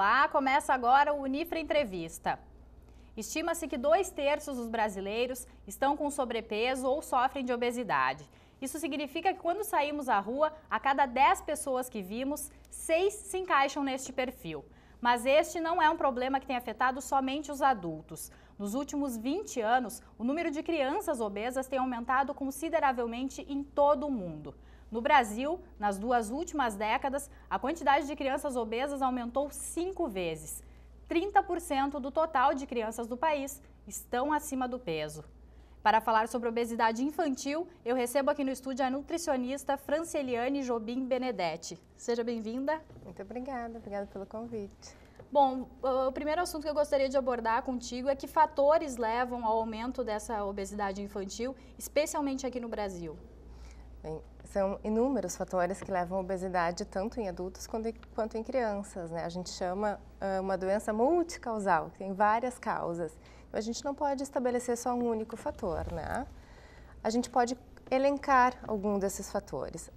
Olá, começa agora o Unifra Entrevista. Estima-se que 2/3 dos brasileiros estão com sobrepeso ou sofrem de obesidade. Isso significa que quando saímos à rua, a cada 10 pessoas que vimos, 6 se encaixam neste perfil. Mas este não é um problema que tem afetado somente os adultos. Nos últimos 20 anos, o número de crianças obesas tem aumentado consideravelmente em todo o mundo. No Brasil, nas 2 últimas décadas, a quantidade de crianças obesas aumentou 5 vezes. 30% do total de crianças do país estão acima do peso. Para falar sobre obesidade infantil, eu recebo aqui no estúdio a nutricionista Francieliane Jobim Benedetti. Seja bem-vinda. Muito obrigada pelo convite. Bom, o primeiro assunto que eu gostaria de abordar contigo é que fatores levam ao aumento dessa obesidade infantil, especialmente aqui no Brasil. Bem, são inúmeros fatores que levam à obesidade, tanto em adultos quanto em crianças, né? A gente chama uma doença multicausal, que tem várias causas. Então, a gente não pode estabelecer só um único fator, né? A gente pode elencar algum desses fatores.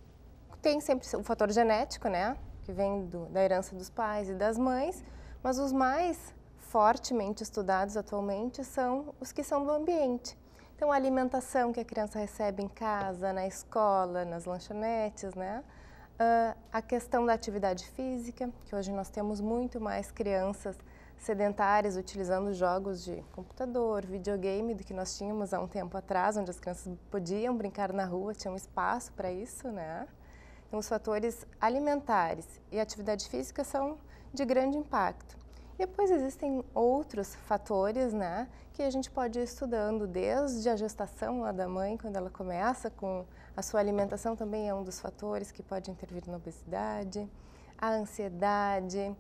Tem sempre o fator genético, né? Que vem da herança dos pais e das mães, mas os mais fortemente estudados atualmente são os que são do ambiente. Então, a alimentação que a criança recebe em casa, na escola, nas lanchonetes, né? A questão da atividade física, que hoje nós temos muito mais crianças sedentárias utilizando jogos de computador, videogame, do que nós tínhamos há um tempo atrás, onde as crianças podiam brincar na rua, tinham espaço para isso, né? Então, os fatores alimentares e atividade física são de grande impacto. Depois existem outros fatores, né, que a gente pode ir estudando, desde a gestação lá da mãe, quando ela começa com a sua alimentação, também é um dos fatores que pode intervir na obesidade, a ansiedade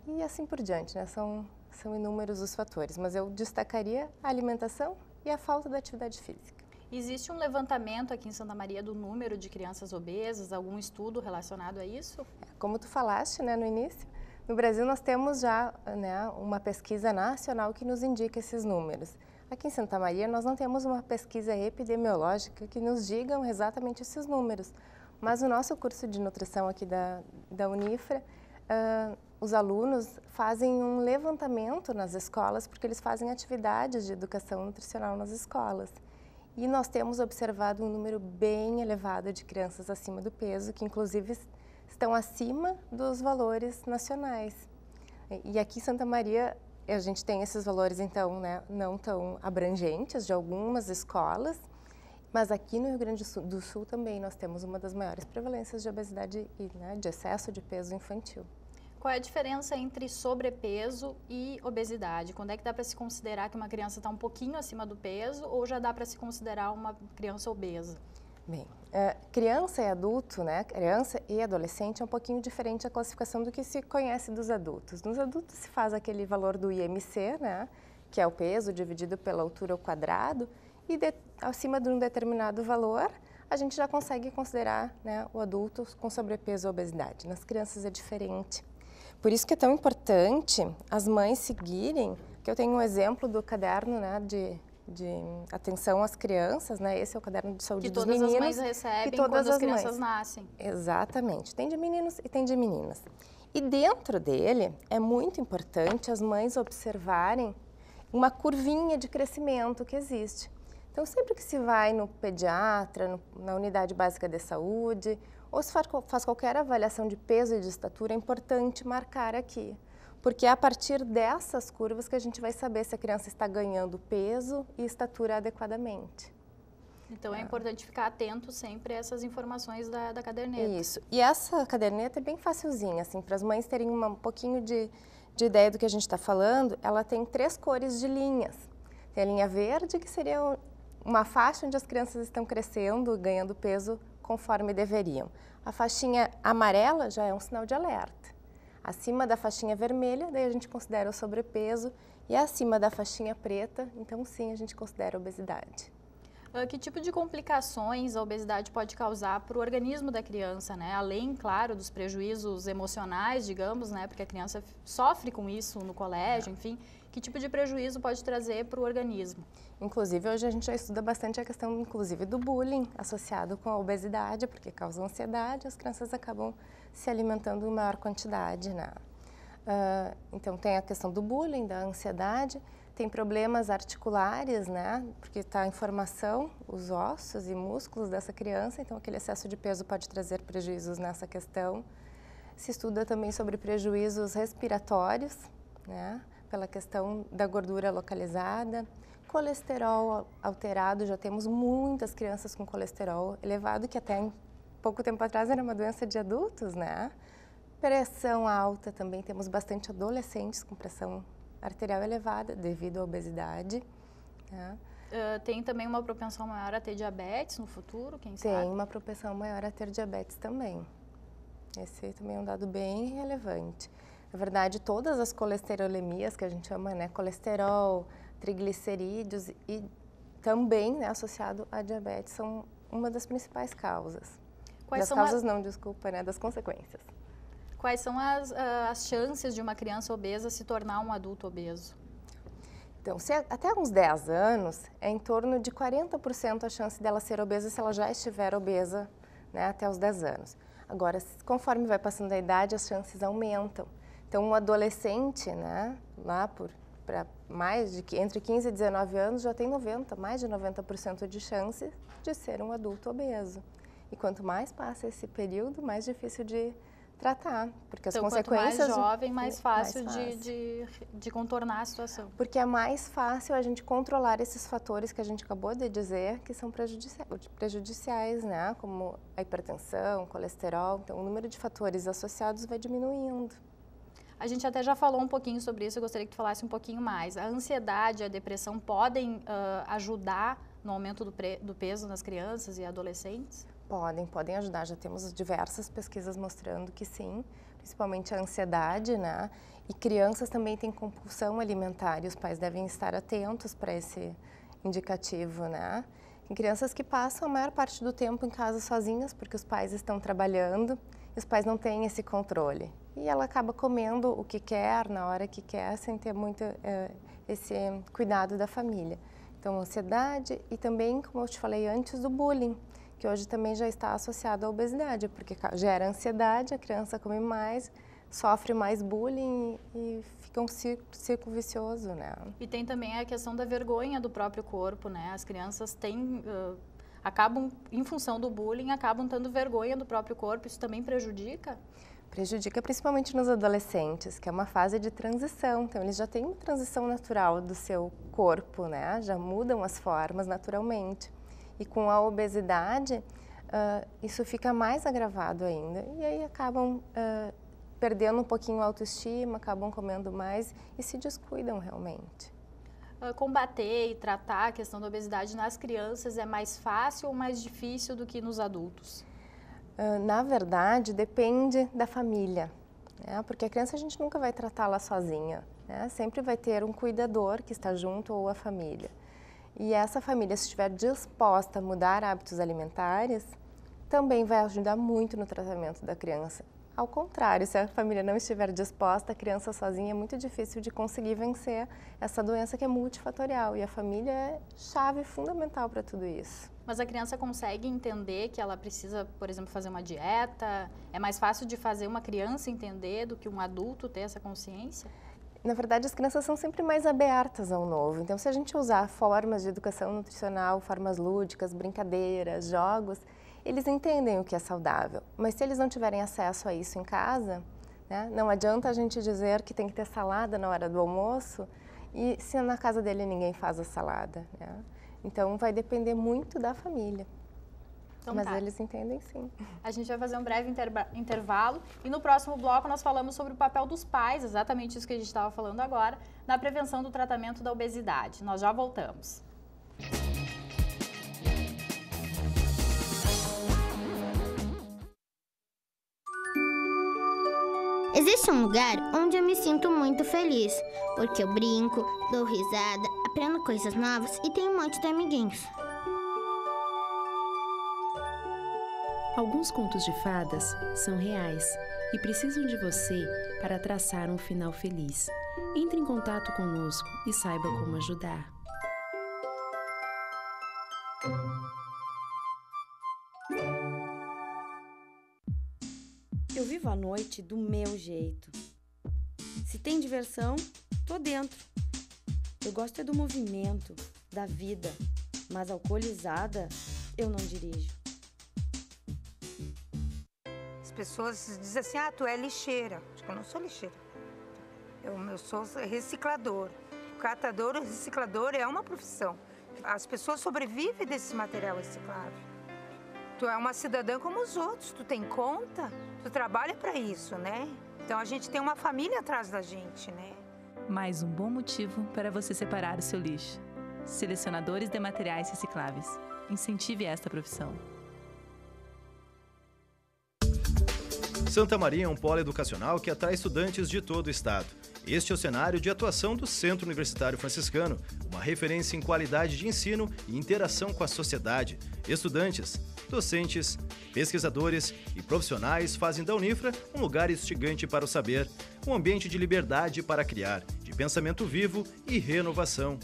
e assim por diante, né, são inúmeros os fatores, mas eu destacaria a alimentação e a falta da atividade física. Existe um levantamento aqui em Santa Maria do número de crianças obesas, algum estudo relacionado a isso? Como tu falaste, né, no início, no Brasil nós temos já, né, uma pesquisa nacional que nos indica esses números. Aqui em Santa Maria nós não temos uma pesquisa epidemiológica que nos digam exatamente esses números, mas o nosso curso de nutrição aqui da Unifra, os alunos fazem um levantamento nas escolas, porque eles fazem atividades de educação nutricional nas escolas. E nós temos observado um número bem elevado de crianças acima do peso, que inclusive estão acima dos valores nacionais. E aqui em Santa Maria a gente tem esses valores, então, né, não tão abrangentes de algumas escolas, mas aqui no Rio Grande do Sul também nós temos uma das maiores prevalências de obesidade e, né, de excesso de peso infantil. Qual é a diferença entre sobrepeso e obesidade? Quando é que dá para se considerar que uma criança está um pouquinho acima do peso ou já dá para se considerar uma criança obesa? Bem, criança e adulto, né, criança e adolescente é um pouquinho diferente a classificação do que se conhece dos adultos. Nos adultos se faz aquele valor do IMC, né, que é o peso dividido pela altura ao quadrado, e acima de um determinado valor a gente já consegue considerar, né, o adulto com sobrepeso ou obesidade. Nas crianças é diferente. Por isso que é tão importante as mães seguirem, que eu tenho um exemplo do caderno, né, de atenção às crianças, né? Esse é o caderno de saúde dos meninos. Que todas as mães recebem quando as crianças nascem. Exatamente. Tem de meninos e tem de meninas. E dentro dele é muito importante as mães observarem uma curvinha de crescimento que existe. Então, sempre que se vai no pediatra, na unidade básica de saúde, ou se faz qualquer avaliação de peso e de estatura, é importante marcar aqui. Porque é a partir dessas curvas que a gente vai saber se a criança está ganhando peso e estatura adequadamente. Então é importante ficar atento sempre a essas informações da caderneta. Isso. E essa caderneta é bem facilzinha, assim, para as mães terem um pouquinho de ideia do que a gente está falando. Ela tem 3 cores de linhas. Tem a linha verde, que seria uma faixa onde as crianças estão crescendo, ganhando peso conforme deveriam. A faixinha amarela já é um sinal de alerta. Acima da faixinha vermelha, daí a gente considera o sobrepeso, e acima da faixinha preta, então sim, a gente considera a obesidade. Que tipo de complicações a obesidade pode causar para o organismo da criança, né? Além, claro, dos prejuízos emocionais, digamos, né? Porque a criança sofre com isso no colégio, enfim. Que tipo de prejuízo pode trazer para o organismo? Inclusive, hoje a gente já estuda bastante a questão, inclusive, do bullying associado com a obesidade, porque causa ansiedade, as crianças acabam se alimentando em maior quantidade, né? Então, tem a questão do bullying, da ansiedade, tem problemas articulares, né? Porque está em formação os ossos e músculos dessa criança, então aquele excesso de peso pode trazer prejuízos nessa questão. Se estuda também sobre prejuízos respiratórios, né? Pela questão da gordura localizada. Colesterol alterado, já temos muitas crianças com colesterol elevado, que até pouco tempo atrás era uma doença de adultos, né? Pressão alta também, temos bastante adolescentes com pressão arterial elevada devido à obesidade. Né? Tem também uma propensão maior a ter diabetes no futuro, quem sabe? Tem uma propensão maior a ter diabetes também. Esse também é um dado bem relevante. Na verdade, todas as colesterolemias, que a gente chama, né, colesterol, triglicerídeos e também, né, associado à diabetes, são uma das principais causas. Das consequências. Quais são as chances de uma criança obesa se tornar um adulto obeso? Então, até uns 10 anos, é em torno de 40% a chance dela ser obesa se ela já estiver obesa, né, até os 10 anos. Agora, conforme vai passando a idade, as chances aumentam. Então, um adolescente, né, para entre 15 e 19 anos, já tem mais de 90% de chance de ser um adulto obeso. E quanto mais passa esse período, mais difícil de tratar, porque as consequências... Quanto mais jovem, mais fácil de contornar a situação. Porque é mais fácil a gente controlar esses fatores que a gente acabou de dizer, que são prejudiciais, né? Como a hipertensão, colesterol. Então, o número de fatores associados vai diminuindo. A gente até já falou um pouquinho sobre isso, eu gostaria que tu falasse um pouquinho mais. A ansiedade e a depressão podem ajudar no aumento do peso nas crianças e adolescentes? Podem ajudar. Já temos diversas pesquisas mostrando que sim, principalmente a ansiedade, né? E crianças também têm compulsão alimentar e os pais devem estar atentos para esse indicativo, né? Tem crianças que passam a maior parte do tempo em casa sozinhas porque os pais estão trabalhando e os pais não têm esse controle. E ela acaba comendo o que quer, na hora que quer, sem ter muito esse cuidado da família. Então, ansiedade e também, como eu te falei antes, do bullying, que hoje também já está associado à obesidade, porque gera ansiedade, a criança come mais, sofre mais bullying e fica um círculo vicioso, né? E tem também a questão da vergonha do próprio corpo, né? As crianças acabam, em função do bullying, acabam tendo vergonha do próprio corpo, isso também prejudica? Prejudica principalmente nos adolescentes, que é uma fase de transição, então eles já têm uma transição natural do seu corpo, né? Já mudam as formas naturalmente. E com a obesidade, isso fica mais agravado ainda. E aí acabam perdendo um pouquinho a autoestima, acabam comendo mais e se descuidam realmente. Combater e tratar a questão da obesidade nas crianças é mais fácil ou mais difícil do que nos adultos? Na verdade, depende da família, né? Porque a criança a gente nunca vai tratá-la sozinha, né? Sempre vai ter um cuidador que está junto ou a família. E essa família, se estiver disposta a mudar hábitos alimentares, também vai ajudar muito no tratamento da criança. Ao contrário, se a família não estiver disposta, a criança sozinha é muito difícil de conseguir vencer essa doença que é multifatorial. E a família é chave fundamental para tudo isso. Mas a criança consegue entender que ela precisa, por exemplo, fazer uma dieta? É mais fácil de fazer uma criança entender do que um adulto ter essa consciência? Na verdade, as crianças são sempre mais abertas ao novo. Então, se a gente usar formas de educação nutricional, formas lúdicas, brincadeiras, jogos, eles entendem o que é saudável. Mas se eles não tiverem acesso a isso em casa, né, não adianta a gente dizer que tem que ter salada na hora do almoço e se na casa dele ninguém faz a salada, né? Então, vai depender muito da família. Então, mas eles entendem sim. A gente vai fazer um breve intervalo e no próximo bloco nós falamos sobre o papel dos pais, exatamente isso que a gente estava falando agora, na prevenção do tratamento da obesidade. Nós já voltamos. Existe um lugar onde eu me sinto muito feliz, porque eu brinco, dou risada, aprendo coisas novas e tenho um monte de amiguinhos. Alguns contos de fadas são reais e precisam de você para traçar um final feliz. Entre em contato conosco e saiba como ajudar. Eu vivo a noite do meu jeito. Se tem diversão, tô dentro. Eu gosto é do movimento, da vida, mas alcoolizada eu não dirijo. As pessoas dizem assim, tu é lixeira. Acho que eu não sou lixeira. Eu sou reciclador. Catador ou reciclador é uma profissão. As pessoas sobrevivem desse material reciclável. Tu é uma cidadã como os outros, tu tem conta, tu trabalha para isso, né? Então a gente tem uma família atrás da gente, né? Mais um bom motivo para você separar o seu lixo. Selecionadores de materiais recicláveis. Incentive esta profissão. Santa Maria é um polo educacional que atrai estudantes de todo o estado. Este é o cenário de atuação do Centro Universitário Franciscano, uma referência em qualidade de ensino e interação com a sociedade. Estudantes, docentes, pesquisadores e profissionais fazem da Unifra um lugar instigante para o saber, um ambiente de liberdade para criar, de pensamento vivo e renovação.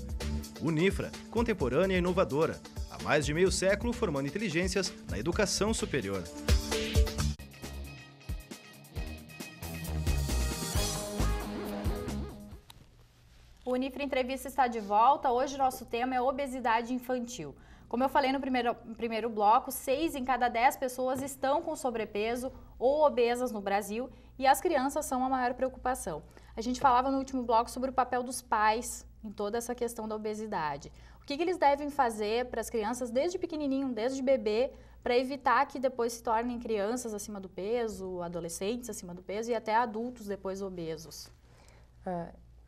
Unifra, contemporânea e inovadora, há mais de meio século formando inteligências na educação superior. O Unifra Entrevista está de volta. Hoje nosso tema é obesidade infantil. Como eu falei no primeiro bloco, 6 em cada 10 pessoas estão com sobrepeso ou obesas no Brasil e as crianças são a maior preocupação. A gente falava no último bloco sobre o papel dos pais em toda essa questão da obesidade. O que eles devem fazer para as crianças desde pequenininho, desde bebê, para evitar que depois se tornem crianças acima do peso, adolescentes acima do peso e até adultos depois obesos?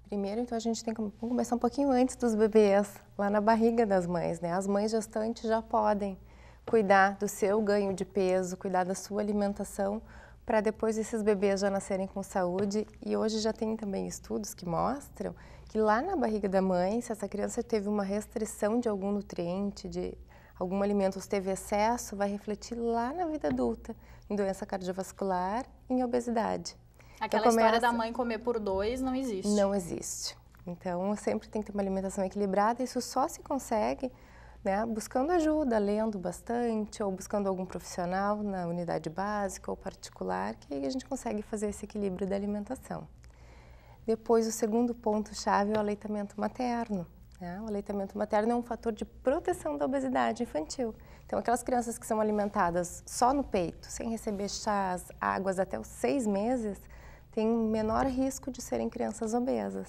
Primeiro, então, a gente tem que começar um pouquinho antes dos bebês, lá na barriga das mães, né? As mães gestantes já podem cuidar do seu ganho de peso, cuidar da sua alimentação, para depois esses bebês já nascerem com saúde. E hoje já tem também estudos que mostram que lá na barriga da mãe, se essa criança teve uma restrição de algum nutriente, de algum alimento, se teve excesso, vai refletir lá na vida adulta, em doença cardiovascular, em obesidade. Aquela história da mãe comer por 2 não existe. Não existe. Então, sempre tem que ter uma alimentação equilibrada. Isso só se consegue, né, buscando ajuda, lendo bastante ou buscando algum profissional na unidade básica ou particular, que aí a gente consegue fazer esse equilíbrio da alimentação. Depois, o segundo ponto-chave é o aleitamento materno. Né? O aleitamento materno é um fator de proteção da obesidade infantil. Então, aquelas crianças que são alimentadas só no peito, sem receber chás, águas até os 6 meses, têm um menor risco de serem crianças obesas.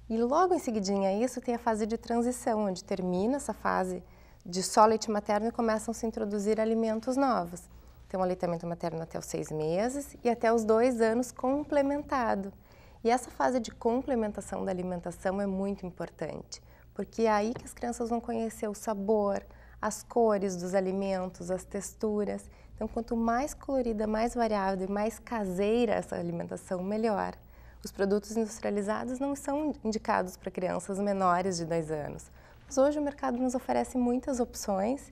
E logo em seguidinha a isso tem a fase de transição, onde termina essa fase de só leite materno e começam a se introduzir alimentos novos. Então, o aleitamento materno até os 6 meses e até os 2 anos complementado. E essa fase de complementação da alimentação é muito importante, porque é aí que as crianças vão conhecer o sabor, as cores dos alimentos, as texturas. Então, quanto mais colorida, mais variada e mais caseira essa alimentação, melhor. Os produtos industrializados não são indicados para crianças menores de 2 anos. Mas hoje o mercado nos oferece muitas opções.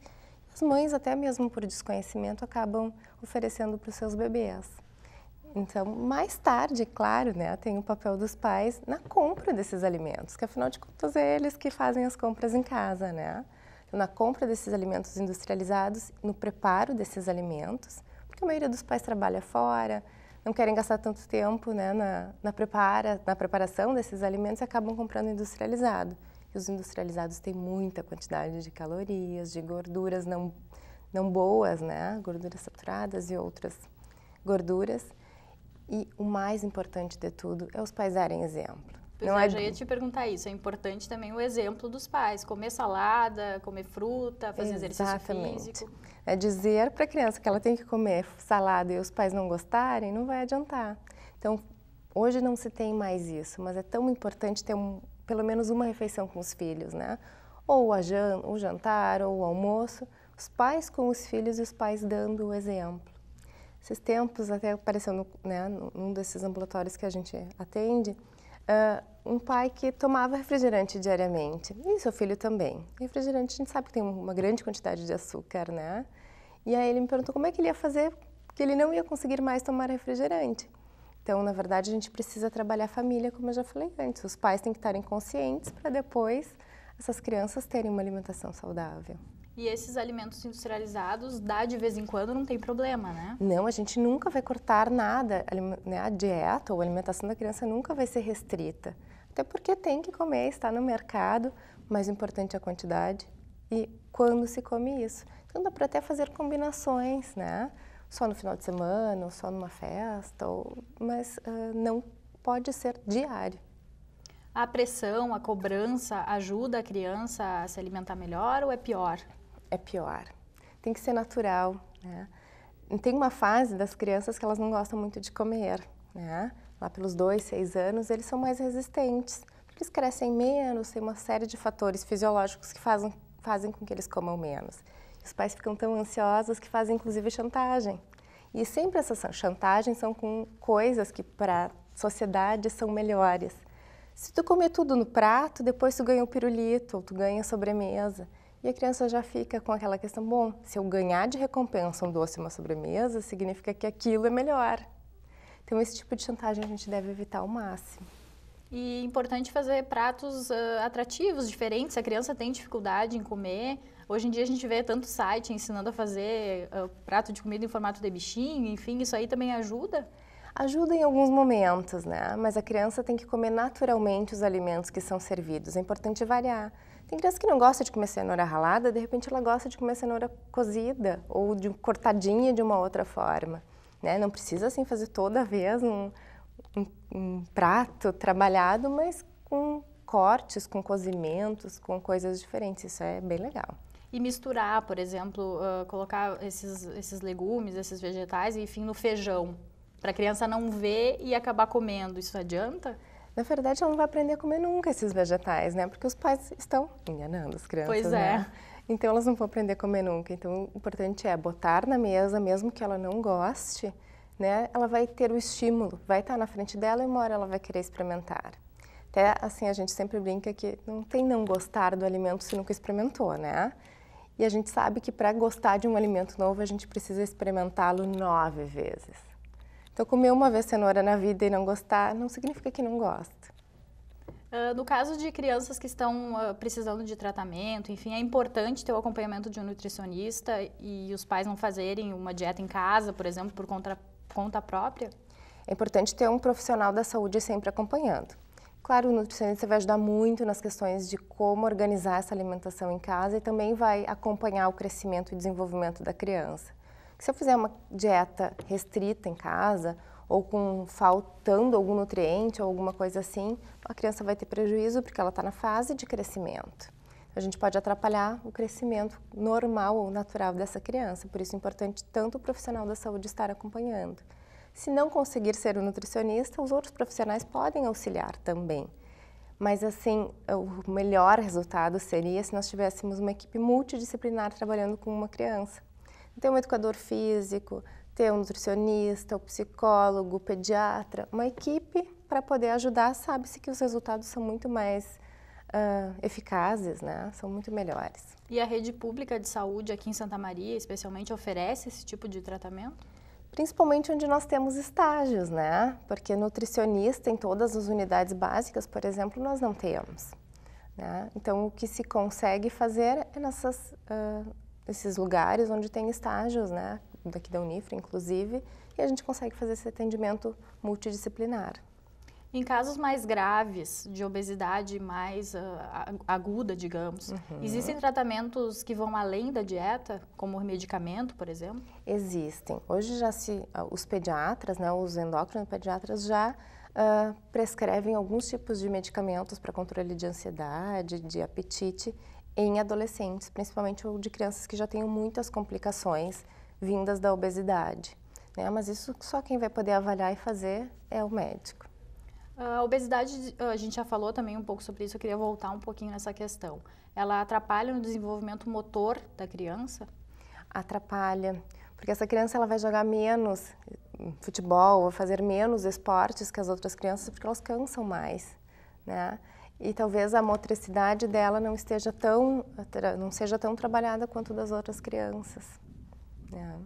As mães, até mesmo por desconhecimento, acabam oferecendo para os seus bebês. Então, mais tarde, claro, né, tem o papel dos pais na compra desses alimentos, que afinal de contas é eles que fazem as compras em casa, né? Então, na compra desses alimentos industrializados, no preparo desses alimentos, porque a maioria dos pais trabalha fora, não querem gastar tanto tempo, né, na preparação desses alimentos e acabam comprando industrializado. E os industrializados têm muita quantidade de calorias, de gorduras não boas, né, gorduras saturadas e outras gorduras. E o mais importante de tudo é os pais darem exemplo. Pois eu já ia te perguntar isso, é importante também o exemplo dos pais, comer salada, comer fruta, fazer exercício físico. É dizer para a criança que ela tem que comer salada e os pais não gostarem, não vai adiantar. Então, hoje não se tem mais isso, mas é tão importante ter pelo menos uma refeição com os filhos, né? Ou o jantar, ou o almoço, os pais com os filhos e os pais dando o exemplo. Esses tempos, até apareceu né, num desses ambulatórios que a gente atende, um pai que tomava refrigerante diariamente, e seu filho também. Refrigerante, a gente sabe que tem uma grande quantidade de açúcar, né? E aí ele me perguntou como é que ele ia fazer, porque ele não ia conseguir mais tomar refrigerante. Então, na verdade, a gente precisa trabalhar a família, como eu já falei antes. Os pais têm que estarem conscientes para depois essas crianças terem uma alimentação saudável. E esses alimentos industrializados, dá de vez em quando, não tem problema, né? Não, a gente nunca vai cortar nada, né? A dieta ou a alimentação da criança nunca vai ser restrita. Até porque tem que comer, está no mercado, mas o importante é a quantidade e quando se come isso. Então dá para até fazer combinações, né? Só no final de semana, ou só numa festa, mas não pode ser diário. A pressão, a cobrança ajuda a criança a se alimentar melhor ou é pior? É pior. Tem que ser natural, né? Tem uma fase das crianças que elas não gostam muito de comer, né? Lá pelos 2, 6 anos, eles são mais resistentes. Porque eles crescem menos, tem uma série de fatores fisiológicos que fazem com que eles comam menos. Os pais ficam tão ansiosos que fazem, inclusive, chantagem. E sempre essas chantagens são com coisas que, para a sociedade, são melhores. Se tu comer tudo no prato, depois tu ganha o pirulito, ou tu ganha a sobremesa. E a criança já fica com aquela questão, bom, se eu ganhar de recompensa um doce e uma sobremesa, significa que aquilo é melhor. Então, esse tipo de chantagem a gente deve evitar ao máximo. E é importante fazer pratos atrativos, diferentes. Se a criança tem dificuldade em comer, hoje em dia a gente vê tanto site ensinando a fazer prato de comida em formato de bichinho, enfim, isso aí também ajuda? Ajuda em alguns momentos, né? Mas a criança tem que comer naturalmente os alimentos que são servidos. É importante variar. Tem criança que não gosta de comer cenoura ralada, de repente ela gosta de comer cenoura cozida ou cortadinha de uma outra forma, né? Não precisa assim fazer toda vez um prato trabalhado, mas com cortes, com cozimentos, com coisas diferentes. Isso é bem legal. E misturar, por exemplo, colocar esses legumes, esses vegetais, enfim, no feijão, para a criança não ver e acabar comendo. Isso adianta? Na verdade, ela não vai aprender a comer nunca esses vegetais, né? Porque os pais estão enganando as crianças, pois é. Né? Então, elas não vão aprender a comer nunca. Então, o importante é botar na mesa, mesmo que ela não goste, né? Ela vai ter o estímulo, vai estar na frente dela e uma hora ela vai querer experimentar. Até, assim, a gente sempre brinca que não tem não gostar do alimento se nunca experimentou, né? E a gente sabe que para gostar de um alimento novo, a gente precisa experimentá-lo 9 vezes. Então, comer uma vez cenoura na vida e não gostar, não significa que não gosta. No caso de crianças que estão precisando de tratamento, enfim, é importante ter o acompanhamento de um nutricionista e os pais não fazerem uma dieta em casa, por exemplo, por conta própria? É importante ter um profissional da saúde sempre acompanhando. Claro, o nutricionista vai ajudar muito nas questões de como organizar essa alimentação em casa e também vai acompanhar o crescimento e desenvolvimento da criança. Se eu fizer uma dieta restrita em casa ou faltando algum nutriente ou alguma coisa assim, a criança vai ter prejuízo porque ela está na fase de crescimento. A gente pode atrapalhar o crescimento normal ou natural dessa criança, por isso é importante tanto o profissional da saúde estar acompanhando. Se não conseguir ser o nutricionista, os outros profissionais podem auxiliar também. Mas assim, o melhor resultado seria se nós tivéssemos uma equipe multidisciplinar trabalhando com uma criança. Ter um educador físico, ter um nutricionista, um psicólogo, pediatra, uma equipe para poder ajudar. Sabe-se que os resultados são muito mais eficazes, né? São muito melhores. E a rede pública de saúde aqui em Santa Maria, especialmente, oferece esse tipo de tratamento? Principalmente onde nós temos estágios, né? Porque nutricionista em todas as unidades básicas, por exemplo, nós não temos, né? Então, o que se consegue fazer é esses lugares onde tem estágios, né? Daqui da Unifra, inclusive, e a gente consegue fazer esse atendimento multidisciplinar. Em casos mais graves, de obesidade mais aguda, digamos, existem tratamentos que vão além da dieta, como medicamento, por exemplo? Existem. Hoje os pediatras, né, os endocrinopediatras já prescrevem alguns tipos de medicamentos para controle de ansiedade, de apetite em adolescentes, principalmente ou de crianças que já tenham muitas complicações vindas da obesidade, né? Mas isso só quem vai poder avaliar e fazer é o médico. A obesidade, a gente já falou também um pouco sobre isso, eu queria voltar um pouquinho nessa questão. Ela atrapalha no desenvolvimento motor da criança? Atrapalha, porque essa criança ela vai jogar menos futebol, vai fazer menos esportes que as outras crianças, porque elas cansam mais, né? E talvez a motricidade dela não seja tão trabalhada quanto das outras crianças, né?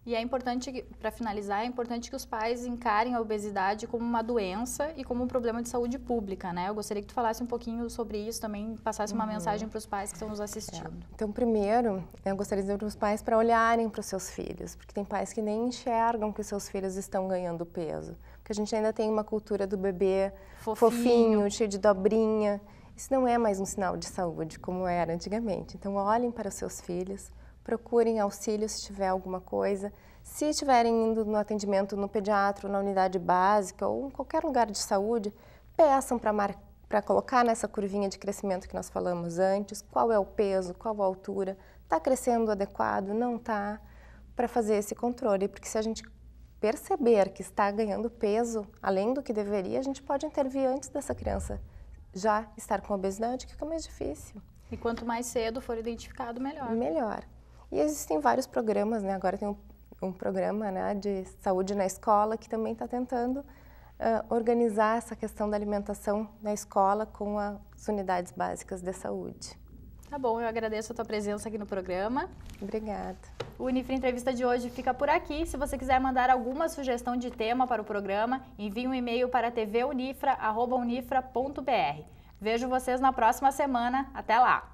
E é importante, para finalizar, é importante que os pais encarem a obesidade como uma doença e como um problema de saúde pública, né? Eu gostaria que tu falasse um pouquinho sobre isso também, passasse uma mensagem para os pais que estão nos assistindo. Então, primeiro, eu gostaria de dizer para os pais para olharem para os seus filhos, porque tem pais que nem enxergam que os seus filhos estão ganhando peso. Porque a gente ainda tem uma cultura do bebê fofinho, cheio de dobrinha. Isso não é mais um sinal de saúde, como era antigamente. Então, olhem para os seus filhos, procurem auxílio se tiver alguma coisa. Se estiverem indo no atendimento no pediatra, na unidade básica ou em qualquer lugar de saúde, peçam para colocar nessa curvinha de crescimento que nós falamos antes, qual é o peso, qual a altura, está crescendo adequado, não está, para fazer esse controle. Porque se a gente perceber que está ganhando peso além do que deveria, a gente pode intervir antes dessa criança já estar com obesidade, que fica mais difícil. E quanto mais cedo for identificado, melhor. Melhor. E existem vários programas, né? Agora tem um programa, né, de saúde na escola que também está tentando organizar essa questão da alimentação na escola com as unidades básicas de saúde. Tá bom, eu agradeço a tua presença aqui no programa. Obrigada. O Unifra Entrevista de hoje fica por aqui. Se você quiser mandar alguma sugestão de tema para o programa, envie um e-mail para tvunifra@unifra.br. Vejo vocês na próxima semana. Até lá!